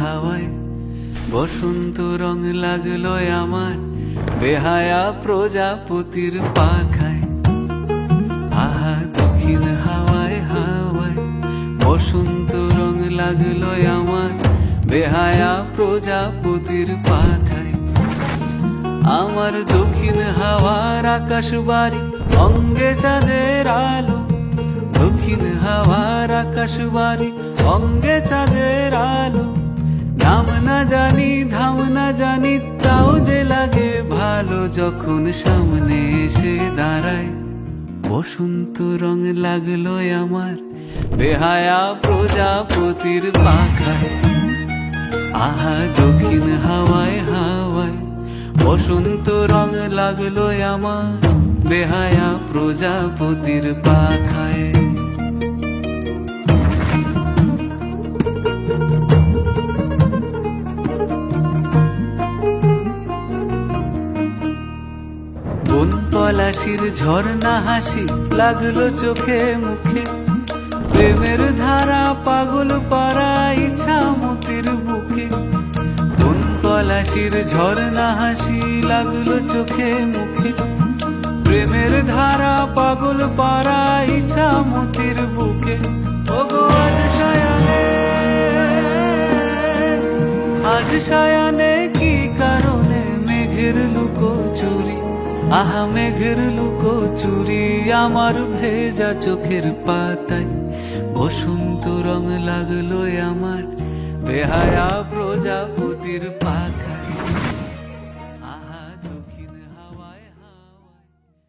হাওয়ায় বসন্ত রং লাগলো আমার বেহায়া প্রজাপতির পাখায়। আহা দক্ষিণ হাওয়ায় হাওয়ায় বসন্ত রং লাগলো আমার বেহায়া প্রজাপতির পাখায়। আমার দক্ষিণ হাওয়ার আকাশ বাড়ি অঙ্গে চাঁদের আলো, দক্ষিণ হাওয়ার আকাশ বাড়ি অঙ্গে চাঁদের আলো। নাম না জানি ধাম না জানি তাও যে লাগে ভালো যখন সামনে এসে দাঁড়ায়। বসন্ত রং লাগলো আমার বেহায়া প্রজাপতির পাখায়। আহা দক্ষিণ হাওয়ায় হাওয়ায় বসন্ত রং লাগলো আমার বেহায়া প্রজাপতির পাখায়। বন পলাশির ঝর্ণা হাসি লাগলো চোখে মুখে, প্রেমের ধারা পাগল পাড়া ইচ্ছা মতির বুকে। বন পলাশির ঝর্ণা হাসি লাগলো চোখে মুখে, প্রেমের ধারা পাগল পাড়া ইচ্ছা মতির বুকে। ওগো আজ সায়ানে, আজ সায়ানে কি কারণে মেঘের লুকো চুরি, আহা মেঘের লুকো চুরি আমার ভেজা চোখের পাতায়। বসন্ত রং লাগলো আমার বেহায়া প্রজাপতির পাখায়।